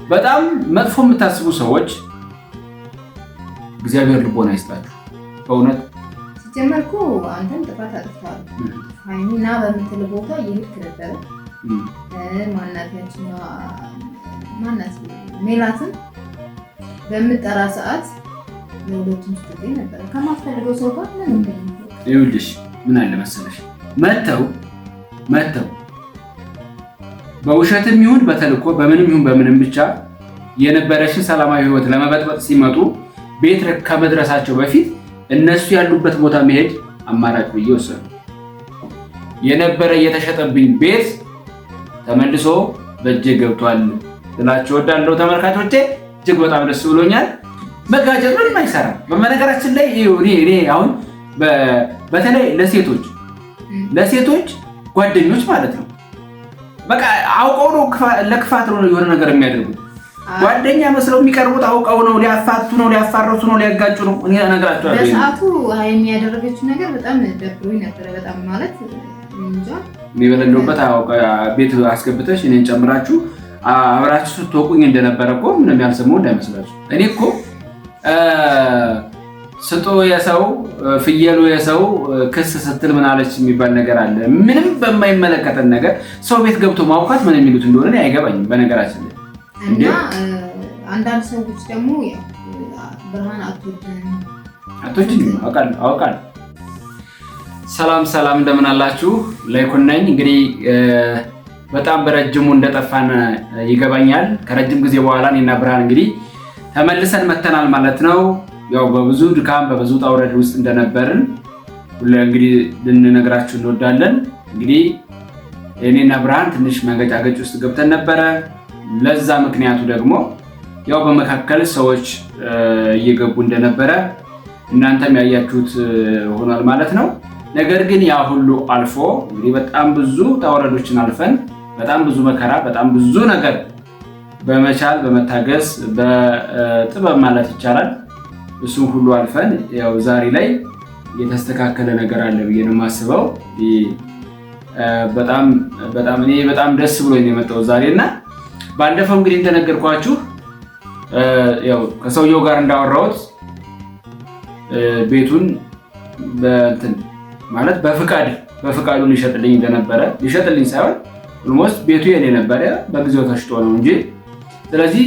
በጣም መጥፎ የምታስቡ ሰዎች እግዚአብሔር ልቦና ይስጣችሁ። በእውነት ሲጀመርኩ አንተም ጥፋት አጥፍተሃል። ሃይሚና በምትል ቦታ እየሄድክ ነበረ። ማናት ሜላትን በምጠራ ሰዓት ለሁለቱም ስትገኝ ነበረ ከማትፈልገው ሰው ጋር ይኸውልሽ ምን አለ መሰለሽ መተው በውሸትም ይሁን በተልኮ በምንም ይሁን በምንም ብቻ የነበረሽን ሰላማዊ ህይወት ለመበጥበጥ ሲመጡ ቤት ከመድረሳቸው በፊት እነሱ ያሉበት ቦታ መሄድ አማራጭ ብዬ ወሰኑ። የነበረ የተሸጠብኝ ቤት ተመልሶ በእጄ ገብቷል ልላችሁ እወዳለሁ ተመልካቾቼ። እጅግ በጣም ደስ ብሎኛል። መጋጨት ምንም አይሰራም። በመነገራችን ላይ እኔ አሁን በተለይ ለሴቶች ጓደኞች ማለት ነው በቃ አውቀው ነው ለክፋት ነው የሆነ ነገር የሚያደርጉት። ጓደኛ መስለው የሚቀርቡት አውቀው ነው ሊያፋቱ ነው ሊያፋረሱ ነው ሊያጋጩ ነው። እኔ እነግራቸዋለሁ። በሰዓቱ ሃይሚ ያደረገችው ነገር በጣም ደብሮኝ ነበር። በጣም ማለት እንጃ በሌለውበት ቤት አስገብተሽ እኔን ጨምራችሁ አብራችሁ ስትወቁኝ እንደነበረ እኮ ምንም ያልሰማው እንዳይመስላችሁ። እኔ እኮ ስጦ የሰው ፍየሉ የሰው ክስ ስትል ምን አለች የሚባል ነገር አለ። ምንም በማይመለከተን ነገር ሰው ቤት ገብቶ ማውቃት ምን የሚሉት እንደሆነ አይገባኝም። በነገራችን ላይ እና አንዳንድ ሰዎች ደግሞ ብርሃን አትወድም አውቃለሁ። ሰላም እንደምን አላችሁ? ላይኩን ነኝ። እንግዲህ በጣም በረጅሙ እንደጠፋን ይገባኛል። ከረጅም ጊዜ በኋላ እኔና ብርሃን እንግዲህ ተመልሰን መተናል ማለት ነው። ያው በብዙ ድካም በብዙ ጣውረድ ውስጥ እንደነበርን እንግዲህ ልንነግራችሁ እንወዳለን። እንግዲህ እኔና ብርሃን ትንሽ መንገጫገጭ ውስጥ ገብተን ነበረ። ለዛ ምክንያቱ ደግሞ ያው በመካከል ሰዎች እየገቡ እንደነበረ እናንተም ያያችሁት ሆኗል ማለት ነው። ነገር ግን ያ ሁሉ አልፎ እንግዲህ በጣም ብዙ ጣውረዶችን አልፈን በጣም ብዙ መከራ በጣም ብዙ ነገር በመቻል በመታገስ በጥበብ ማለት ይቻላል እሱን ሁሉ አልፈን ያው ዛሬ ላይ የተስተካከለ ነገር አለ ብዬ ነው የማስበው። እኔ በጣም ደስ ብሎኝ ነው የመጣው ዛሬና ባለፈው እንግዲህ እንደነገርኳችሁ ያው ከሰውየው ጋር እንዳወራሁት ቤቱን ማለት በፍቃዱ ሊሸጥልኝ እንደነበረ ሊሸጥልኝ ሳይሆን ኦልሞስት ቤቱ የኔ ነበረ በጊዜው ተሽጦ ነው እንጂ ስለዚህ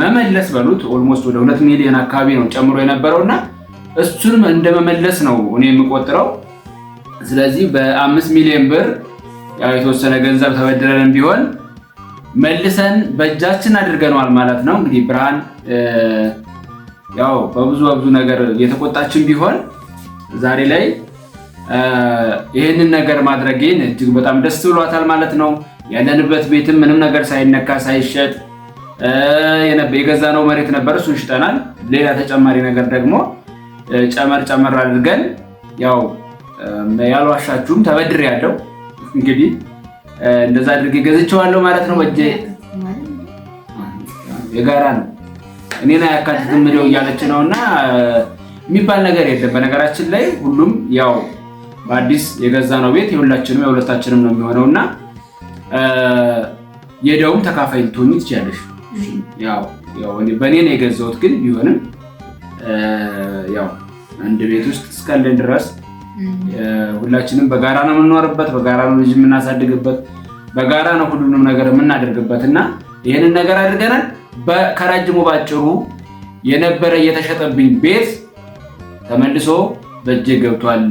መመለስ በሉት ኦልሞስት ወደ 2 ሚሊዮን አካባቢ ነው ጨምሮ የነበረውና እሱንም እንደመመለስ ነው እኔ የምቆጥረው። ስለዚህ በ5 ሚሊዮን ብር ያው የተወሰነ ገንዘብ ተበድረን ቢሆን መልሰን በእጃችን አድርገናል ማለት ነው። እንግዲህ ብርሃን ያው በብዙ ነገር የተቆጣችን ቢሆን ዛሬ ላይ ይሄንን ነገር ማድረጌን እጅግ በጣም ደስ ብሏታል ማለት ነው። ያለንበት ቤትም ምንም ነገር ሳይነካ ሳይሸጥ የገዛነው መሬት ነበር፣ እሱን ሽጠናል። ሌላ ተጨማሪ ነገር ደግሞ ጨመር አድርገን ያው ያልዋሻችሁም ተበድሬያለሁ። እንግዲህ እንደዛ አድርጌ ገዝቼዋለሁ ማለት ነው። በእጄ የጋራ ነው እኔና ያካትትም ነው እያለች ነውና የሚባል ነገር የለም። በነገራችን ላይ ሁሉም ያው በአዲስ የገዛነው ቤት የሁላችንም የሁለታችንም ነው የሚሆነውና የደውም ተካፋይ ልትሆኚ ትችያለሽ። ያው በእኔ ነው የገዛሁት፣ ግን ቢሆንም ያው አንድ ቤት ውስጥ እስካለን ድረስ ሁላችንም በጋራ ነው የምንኖርበት፣ በጋራ ነው ልጅ የምናሳድግበት፣ በጋራ ነው ሁሉንም ነገር የምናደርግበትና ይሄንን ነገር አድርገናል። ከረጅሙ ባጭሩ የነበረ የተሸጠብኝ ቤት ተመልሶ በእጄ ገብቷል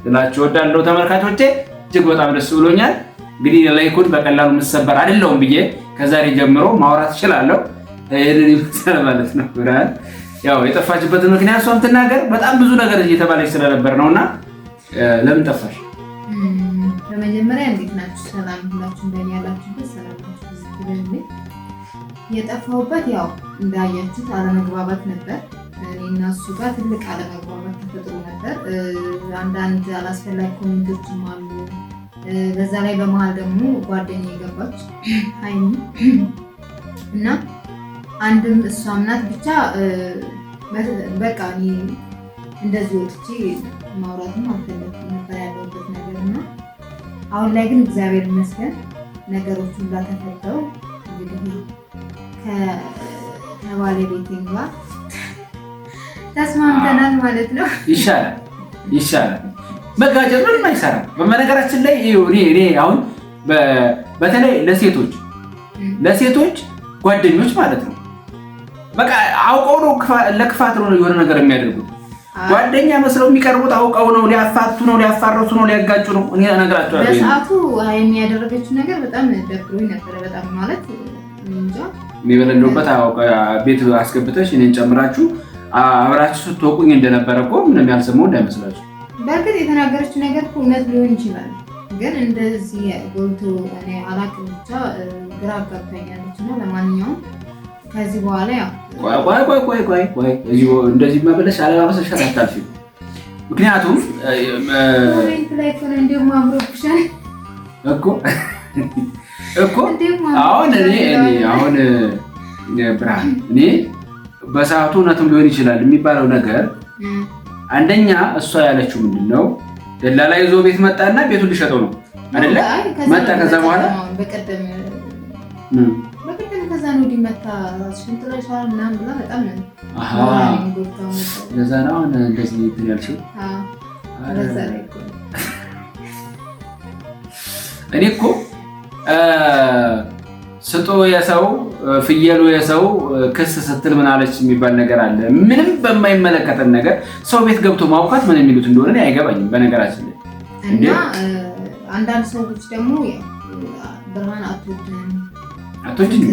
ልላችሁ እወዳለሁ ተመልካቾቼ። እጅግ በጣም ደስ ብሎኛል። እንግዲህ ላይኩን በቀላሉ መሰበር አይደለም ብዬ ከዛሬ ጀምሮ ማውራት እችላለሁ። ይሄንን ይመስላል ማለት ነው። ብርሃን ያው የጠፋችበትን ምክንያት እሷም ትናገር። በጣም ብዙ ነገር እየተባለች ስለነበር ነውና ለምን ጠፋሽ? በመጀመሪያ እንዴት ናችሁ? ሰላም ሁላችሁ እንደኛ ያላችሁበት ሰላም ናችሁ? የጠፋሁበት ያው እንዳያችሁት አለመግባባት ነበር። እኔና እሱ ጋር ትልቅ አለመግባባት ተፈጥሮ ነበር። አንዳንድ አላስፈላጊ ኮሜንቶችም አሉ። በዛ ላይ በመሃል ደግሞ ጓደኛዬ የገባች ሃይሚ እና አንድም እሷም ናት። ብቻ በቃ እኔ እንደዚህ ወጥቼ ማውራትም አልፈለኩም ነበር ያለሁበት ነገር እና አሁን ላይ ግን እግዚአብሔር ይመስገን ነገሮች ሁሉ ተፈተው እንግዲህ ከባለቤቴ ጋር ተስማምተናል ማለት ነው። ይሻላል። መጋጨት ምንም አይሰራም። በነገራችን ላይ እኔ አሁን በተለይ ለሴቶች ጓደኞች ማለት ነው በቃ አውቀው ነው ለክፋት ነው የሆነ ነገር የሚያደርጉት። ጓደኛ መስለው የሚቀርቡት አውቀው ነው፣ ሊያፋቱ ነው፣ ሊያፋረሱ ነው፣ ሊያጋጩ ነው። እኔ እነግራቸዋለሁ። በሰዓቱ ሀይሚ ያደረገችው ነገር በጣም ደብሮኝ ነበረ። በጣም ማለት እንጃ እኔ በሌለሁበት ቤት አስገብተሽ እኔን ጨምራችሁ አብራችሁ ስትወቁኝ እንደነበረ እኮ ምንም ያልሰማው እንዳይመስላችሁ። በእርግጥ የተናገረችው ነገር እኮ እውነት ሊሆን ይችላል፣ ግን እንደዚህ ጎልቶ እኔ አላውቅም። ብቻ ግራ አጋብታኛለች እና ለማንኛውም ከዚህ በኋላ ያው ቆይ እንደዚህ መበለሽ አለባበስሽ አታልፊ። ምክንያቱም ኮሜንት ላይ እኮ ነው እንደውም አምሮብሻል እኮ አሁን ብርሃን እኔ በሰዓቱ እውነትም ሊሆን ይችላል የሚባለው ነገር አንደኛ እሷ ያለችው ምንድነው ደላላ ይዞ ቤት መጣና ቤቱን ሊሸጠው ነው አይደለ? መጣ ከዛ በኋላ በቀደም ከዛ ነው ዲመታ ሽንጥለሻል ምናምን ብላ በጣም ለዛ ነው እንደዚህ እንትን ያልሽው። እኔ እኮ ስጦ የሰው ፍየሉ የሰው ክስ ስትል ምን አለች የሚባል ነገር አለ። ምንም በማይመለከተን ነገር ሰው ቤት ገብቶ ማውቃት ምን የሚሉት እንደሆነ አይገባኝም። በነገራችን ላይ እና አንዳንድ ሰዎች ደግሞ ብርሃን አትወጂኝ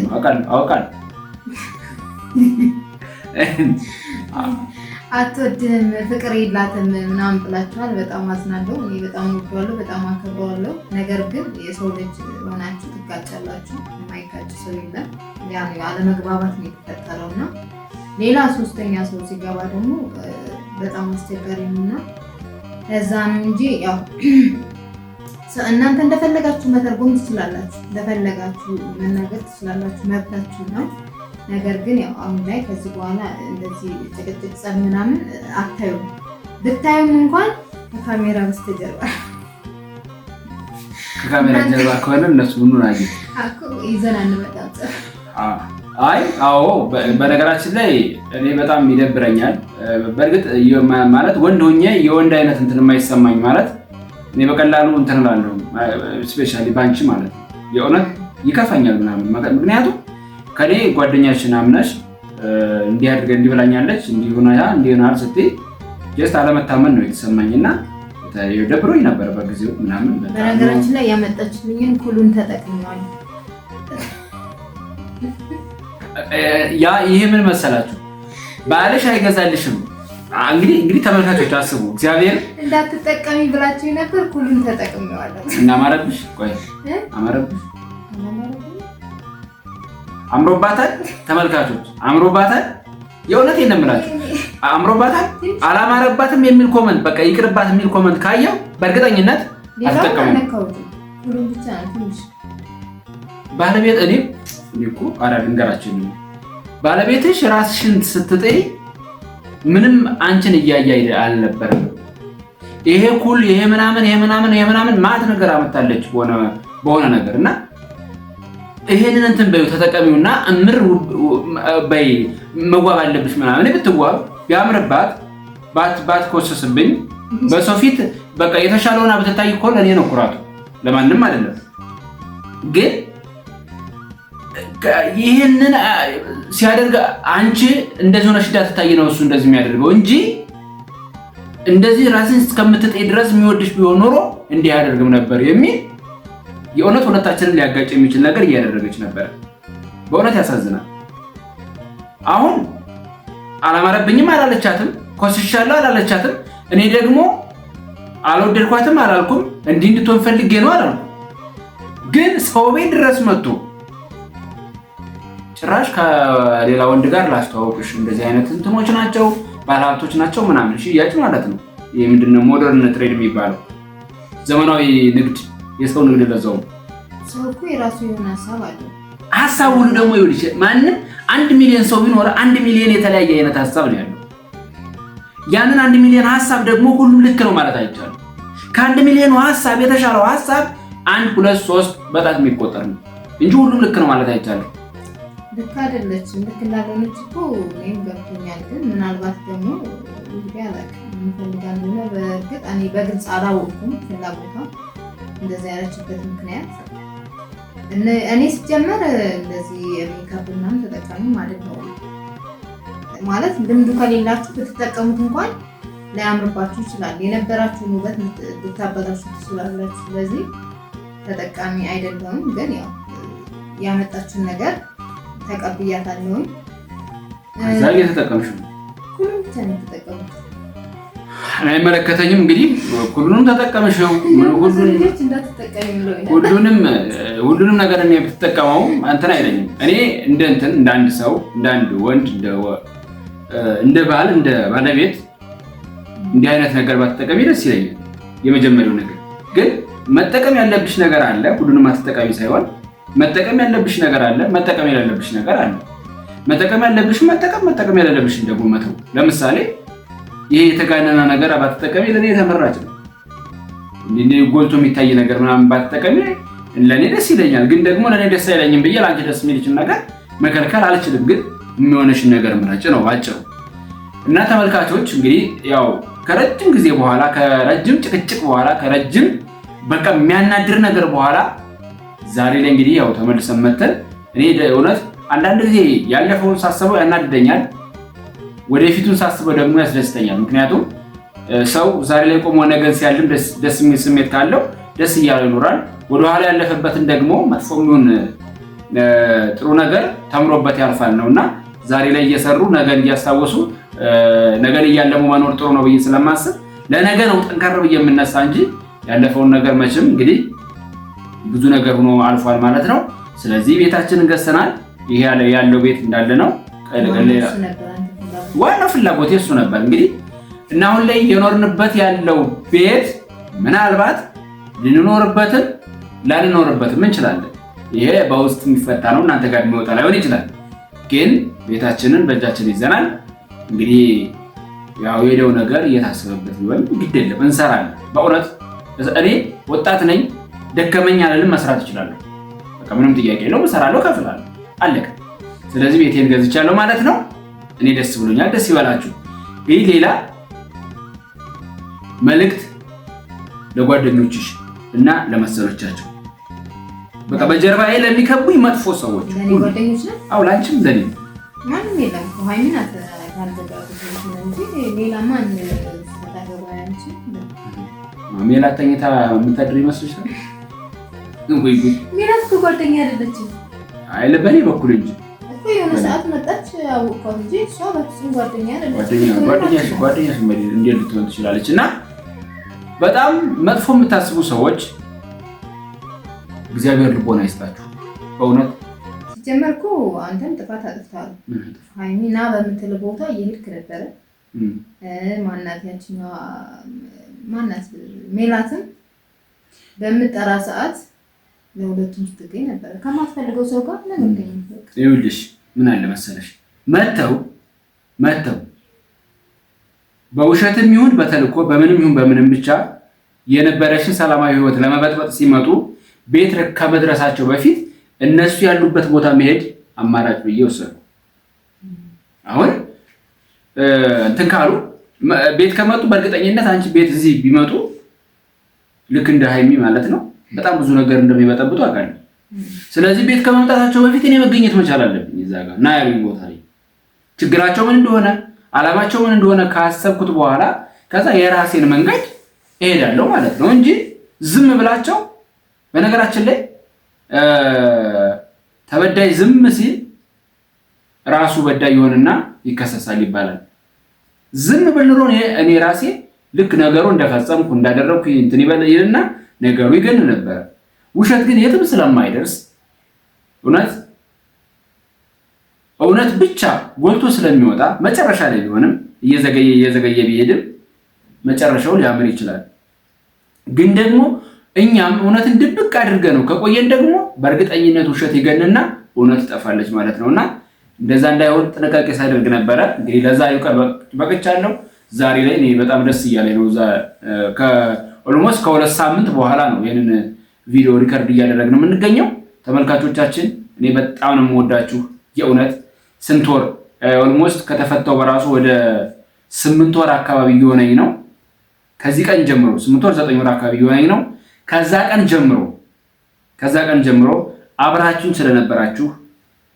አውቃለሁ አትወድም ፍቅር የላትም ምናምን ብላችኋል። በጣም አዝናለሁ። እኔ በጣም ወደዋለሁ፣ በጣም አከብረዋለሁ። ነገር ግን የሰው ልጅ ሆናችሁ ትጋጫላችሁ። የማይጋጭ ሰው የለም። ያው አለመግባባት ነው የተፈጠረው እና ሌላ ሶስተኛ ሰው ሲገባ ደግሞ በጣም አስቸጋሪ ነውና ለዛ ነው እንጂ ያው እናንተ እንደፈለጋችሁ መተርጎም ትችላላችሁ፣ እንደፈለጋችሁ መናገር ትችላላችሁ፣ መብታችሁ ነው። ነገር ግን ያው አሁን ላይ ከዚህ በኋላ እንደዚህ ጭቅጭቅ ጸብ ምናምን አታዩም። ብታዩም እንኳን ከካሜራ በስተጀርባ ከካሜራ ጀርባ ከሆነ እነሱ ምን ነው አኮ ይዘና እንመጣው። አዎ በነገራችን ላይ እኔ በጣም ይደብረኛል። በእርግጥ ማለት ወንድ ሆኜ የወንድ አይነት እንትን የማይሰማኝ ማለት እኔ በቀላሉ እንትን እላለሁ። ስፔሻሊ ባንቺ ማለት የእውነት ይከፋኛል ምናምን ምክንያቱም ከኔ ጓደኛሽን አምነሽ እንዲያድርገ እንዲብላኛለች እንዲሆናል ስትይ ጀስት አለመታመን ነው የተሰማኝና ደብሮኝ ነበር በጊዜው ምናምን። በነገራችን ላይ ያመጣችልኝን ኩሉን ተጠቅመዋል። ይሄ ምን መሰላችሁ ባልሽ አይገዛልሽም። እንግዲህ ተመልካቾች አስቡ፣ እግዚአብሔር እንዳትጠቀሚ ብላችሁ ነበር። ኩሉን ተጠቅመዋል እና አማረብሽ አምሮባታል። ተመልካቾች አምሮባታል። የእውነቴን ነው የምላችሁ አምሮባታል። አላማረባትም የሚል ኮመንት በቃ ይቅርባት የሚል ኮመንት ካየው በእርግጠኝነት አልተጠቀሙም። ባለቤት እኔ እኮ ልንገራችን ባለቤትሽ ራስሽን ስትጥይ ምንም አንቺን እያየ አልነበረም። ይሄ ኩል ይሄ ምናምን ማት ነገር አመጣለች በሆነ ነገር እና ይሄንን እንትን በዩ ተጠቀሚውና እምር በይ መዋብ አለብሽ ምናምን ብትዋብ ቢያምርባት ባትኮስስብኝ በሰው ፊት በቃ የተሻለውና ብትታይ እኮ ለኔ ነው ኩራቱ፣ ለማንም አይደለም። ግን ይሄንን ሲያደርግ አንቺ እንደዚህ ሆነሽ እንዳትታይ ነው እሱ እንደዚህ የሚያደርገው እንጂ እንደዚህ ራስን እስከምትጠይ ድረስ የሚወድሽ ቢሆን ኖሮ እንዲህ ያደርግም ነበር የሚል የእውነት ሁለታችንን ሊያጋጭ የሚችል ነገር እያደረገች ነበር። በእውነት ያሳዝናል። አሁን አላማረብኝም አላለቻትም፣ ኮስሻለሁ አላለቻትም። እኔ ደግሞ አልወደድኳትም አላልኩም፣ እንዲህ እንድትሆን ፈልጌ ነው አላልኩም። ግን ሰው ቤት ድረስ መጥቶ ጭራሽ ከሌላ ወንድ ጋር ላስተዋወቅሽ እንደዚህ አይነት እንትኖች ናቸው ባለሀብቶች ናቸው ምናምን ሽያጭ ማለት ነው። ይሄ ምንድነው ሞደርን ትሬድ የሚባለው ዘመናዊ ንግድ፣ የሰው ንግድ። ለዛው ሰው እኮ የራሱ የሆነ ሐሳብ አለው። ሐሳቡን ደግሞ ይውልሽ ማንም 1 ሚሊዮን ሰው ቢኖር 1 ሚሊዮን የተለያየ አይነት ሐሳብ ነው ያለው። ያንን 1 ሚሊዮን ሐሳብ ደግሞ ሁሉም ልክ ነው ማለት አይቻልም። ከ1 ሚሊዮን ሐሳብ የተሻለው ሐሳብ 1 2 3 በጣት የሚቆጠር ነው እንጂ ሁሉም ልክ ነው ማለት አይቻልም። ልክ አይደለችም። ልክ እንዳልሆነች እኮ እኔም ገብቶኛል። ግን ምናልባት ደግሞ እንግዲህ አላውቅም የምፈልጋ እንደሆነ በእርግጥ እኔ በግልጽ አላወቅኩም ፍላጎቷ እንደዚህ ያለችበት ምክንያት። እኔ ሲጀመር እንደዚህ ሜካፕ ምናምን ተጠቃሚም አይደለሁም። ማለት ልምዱ ከሌላችሁ ብትጠቀሙት እንኳን ላያምርባችሁ ይችላል። የነበራችሁን ውበት ልታበላሹ ትችላላችሁ። ስለዚህ ተጠቃሚ አይደለሁም። ግን ያው ያመጣችሁን ነገር ተቀብያታለሁኝ። እዛ እየተጠቀምሽ ነው? ሁሉም ብቻ ነው የተጠቀሙት። አይመለከተኝም። እንግዲህ ሁሉንም ተጠቀምሽ ነው። ሁሉንም ነገር እኔ ብትጠቀመው አንተን አይለኝም። እኔ እንደ አንድ ሰው እንደ አንድ ወንድ እንደ ባል እንደ ባለቤት እንዲህ አይነት ነገር ባትጠቀሚ ደስ ይለኛል። የመጀመሪያው ነገር ግን መጠቀም ያለብሽ ነገር አለ። ሁሉንም አትጠቀሚ ሳይሆን መጠቀም ያለብሽ ነገር አለ፣ መጠቀም ያለብሽ ነገር አለ። መጠቀም ያለብሽ መጠቀም ያለብሽን ደግሞ መተው። ለምሳሌ ይሄ የተጋነነ ነገር ባትጠቀሚ ለኔ ተመራጭ ነው። እንዴ ጎልቶ የሚታይ ነገር ምናምን ባትጠቀሚ ለኔ ደስ ይለኛል። ግን ደግሞ ለኔ ደስ አይለኝም ብዬ ላንቺ ደስ የሚልሽን ነገር መከልከል አልችልም። ግን የሚሆነሽን ነገር ምራጭ ነው ባጭሩ። እና ተመልካቾች እንግዲህ ያው ከረጅም ጊዜ በኋላ ከረጅም ጭቅጭቅ በኋላ ከረጅም በቃ የሚያናድር ነገር በኋላ ዛሬ ላይ እንግዲህ ያው ተመልሰን መተን እኔ እውነት አንዳንድ ጊዜ ያለፈውን ሳስበው ያናድደኛል፣ ወደፊቱን ሳስበው ደግሞ ያስደስተኛል። ምክንያቱም ሰው ዛሬ ላይ ቆሞ ነገር ሲያልም ደስ የሚል ስሜት ካለው ደስ እያለ ይኖራል። ወደኋላ ያለፈበትን ደግሞ መጥፎውን ጥሩ ነገር ተምሮበት ያልፋል ነውና ዛሬ ላይ እየሰሩ ነገን እያስታወሱ ነገን እያለሙ መኖር ጥሩ ነው ብዬ ስለማስብ ለነገ ነው ጠንካራ ብዬ የምነሳ እንጂ ያለፈውን ነገር መቼም እንግዲህ ብዙ ነገር ሆኖ አልፏል ማለት ነው። ስለዚህ ቤታችንን ገዝተናል። ይሄ ያለው ቤት እንዳለ ነው። ዋናው ፍላጎት እሱ ነበር እንግዲህ እና አሁን ላይ የኖርንበት ያለው ቤት ምናልባት ልንኖርበትም ላንኖርበትም እንችላለን። ይሄ በውስጥ የሚፈታ ነው። እናንተ ጋር የሚወጣ ላይሆን ይችላል። ግን ቤታችንን በእጃችን ይዘናል። እንግዲህ ያው የሄደው ነገር እየታሰበበት ቢሆን ግድ የለም እንሰራለን። በእውነት እኔ ወጣት ነኝ፣ ደከመኝ አልልም፣ መስራት እችላለሁ። በቃ ምንም ጥያቄ የለውም። እሰራለሁ፣ ከፍላለሁ፣ አለቀ። ስለዚህ ቤቴን ገዝቻለሁ ማለት ነው። እኔ ደስ ብሎኛል። ደስ ይበላችሁ። ይህ ሌላ መልእክት ለጓደኞችሽ እና ለመሰሎቻቸው በቃ በጀርባዬ ለሚከቡኝ መጥፎ ሰዎች ለኔ ጓደኞች ነው። አው ላንቺም ለኔ ማንም የለም። ሃይሚን አታንተጋሩ እንጂ ሌላ ማን ተታገባያንቺ ሜላት ተኝታ የምታድር ይመስልሻል? ወይ ሜላት እኮ ጓደኛ አይደለችም። አይ በኔ በኩል እንጂ እኮ የሆነ ሰዓት መጣች አውቀው እንጂ እሷ በፍጹም ጓደኛ አይደለችም። ጓደኛሽ እንዴት ልትሆን ትችላለች? እና በጣም መጥፎ የምታስቡ ሰዎች እግዚአብሔር ልቦና ይስጣችሁ። በእውነት ሲጀመር እኮ አንተም ጥፋት አጥፍተሃል። ሃይሚና በምትል ቦታ እየሄድክ ነበረ። ማናት ያችኛዋ ማናት ሜላትም በምጠራ ሰዓት ለሁለቱም ስትገኝ ነበረ። ከማትፈልገው ሰው ጋር ለምን ይኸውልሽ ምን አለ መሰለሽ መተው በውሸትም ይሁን በተልኮ በምንም ይሁን በምንም ብቻ የነበረሽን ሰላማዊ ህይወት ለመበጥበጥ ሲመጡ ቤት ከመድረሳቸው በፊት እነሱ ያሉበት ቦታ መሄድ አማራጭ ብዬ ወሰድኩ። አሁን እንትን ካሉ ቤት ከመጡ በእርግጠኝነት አንቺ ቤት እዚህ ቢመጡ ልክ እንደ ሃይሚ ማለት ነው በጣም ብዙ ነገር እንደሚበጠብጡ አውቃለሁ። ስለዚህ ቤት ከመምጣታቸው በፊት እኔ መገኘት መቻል አለብኝ እዛ ጋር እና ያሉኝ ቦታ ላይ ችግራቸው ምን እንደሆነ አላማቸው ምን እንደሆነ ካሰብኩት በኋላ ከዛ የራሴን መንገድ እሄዳለሁ ማለት ነው እንጂ ዝም ብላቸው። በነገራችን ላይ ተበዳይ ዝም ሲል ራሱ በዳይ ይሆንና ይከሰሳል ይባላል። ዝም ብሎ እኔ ራሴ ልክ ነገሩ እንደፈጸምኩ እንዳደረኩ እንትን ይልና ነገሩ ይገን ነበር። ውሸት ግን የትም ስለማይደርስ እውነት ብቻ ጎልቶ ስለሚወጣ መጨረሻ ላይ ቢሆንም እየዘገየ ቢሄድም መጨረሻው ሊያምር ይችላል። ግን ደግሞ እኛም እውነትን ድብቅ አድርገን ከቆየን ደግሞ በእርግጠኝነት ውሸት ይገንና እውነት ትጠፋለች ማለት ነውና እንደዛ እንዳይሆን ጥንቃቄ ሳደርግ ነበረ። እንግዲህ ለዛሬው ቀን በቅቻለሁ። ዛሬ ላይ እኔ በጣም ደስ እያለኝ ነው። ኦልሞስት ከሁለት ሳምንት በኋላ ነው ይሄንን ቪዲዮ ሪከርድ እያደረግን የምንገኘው። ተመልካቾቻችን እኔ በጣም ነው የምወዳችሁ፣ የእውነት ስንት ወር ኦልሞስት ከተፈታው በራሱ ወደ 8 ወር አካባቢ እየሆነኝ ነው። ከዚህ ቀን ጀምሮ 8 ወር 9 ወር አካባቢ እየሆነኝ ነው። ከዛ ቀን ጀምሮ አብራችሁን ስለነበራችሁ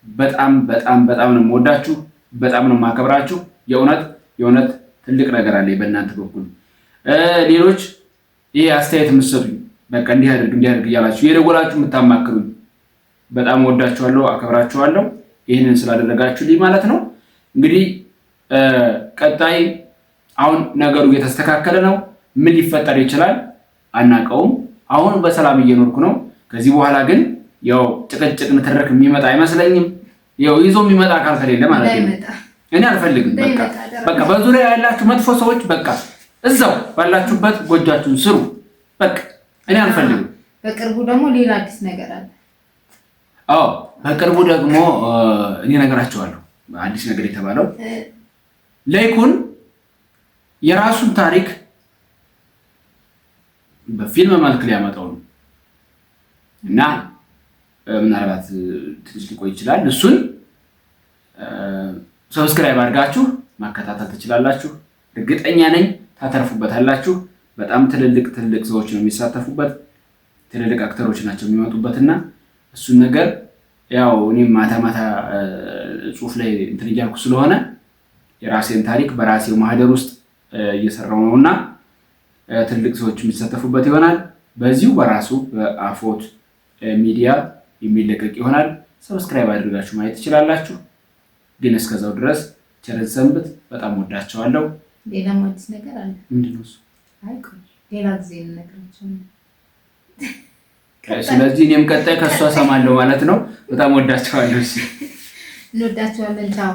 በጣም በጣም በጣም ነው የምወዳችሁ፣ በጣም ነው የማከብራችሁ። የእውነት ትልቅ ነገር አለ በእናንተ በኩል። ሌሎች ይሄ አስተያየት የምትሰጡኝ በቃ እንዲህ አድርግ እያላችሁ የደወላችሁ የምታማክሩኝ በጣም ወዳችኋለሁ፣ አከብራችኋለሁ። ይህንን ስላደረጋችሁልኝ ማለት ነው። እንግዲህ ቀጣይ አሁን ነገሩ እየተስተካከለ ነው። ምን ሊፈጠር ይችላል አናውቀውም። አሁን በሰላም እየኖርኩ ነው። ከዚህ በኋላ ግን ያው ጭቅጭቅ ንትርክ የሚመጣ አይመስለኝም። ያው ይዞ የሚመጣ አካል ከሌለ ማለት ነው። እኔ አልፈልግም። በቃ በዙሪያ ያላችሁ መጥፎ ሰዎች በቃ እዛው ባላችሁበት ጎጃችሁን ስሩ። በቃ እኔ አልፈልግም። በቅርቡ ደግሞ ሌላ አዲስ ነገር አለ። በቅርቡ ደግሞ እኔ ነገራቸዋለሁ። አዲስ ነገር የተባለው ለይኩን የራሱን ታሪክ በፊልም መልክ ሊያመጣው ነው እና ምናልባት ትንሽ ሊቆይ ይችላል። እሱን ሰብስክራይብ አድርጋችሁ ማከታተል ትችላላችሁ። እርግጠኛ ነኝ ታተርፉበታላችሁ። በጣም ትልልቅ ሰዎች ነው የሚሳተፉበት፣ ትልልቅ አክተሮች ናቸው የሚመጡበትና እሱን ነገር ያው እኔም ማታ ጽሁፍ ላይ እንትን እያልኩ ስለሆነ የራሴን ታሪክ በራሴው ማህደር ውስጥ እየሰራው ነውና ትልቅ ሰዎች የሚሳተፉበት ይሆናል። በዚሁ በራሱ በአፎት ሚዲያ የሚለቀቅ ይሆናል። ሰብስክራይብ አድርጋችሁ ማየት ትችላላችሁ። ግን እስከዛው ድረስ ቸርን ሰንብት። በጣም ወዳቸዋለሁ። ሌላ አዲስ ነገር አለ። ምንድነው እሱ? ሌላ ጊዜ እንነግራችኋለን። ስለዚህ እኔም ቀጣይ ከሷ ሰማለሁ ማለት ነው። በጣም ወዳቸዋለሁ። እንወዳቸዋለን። ቻው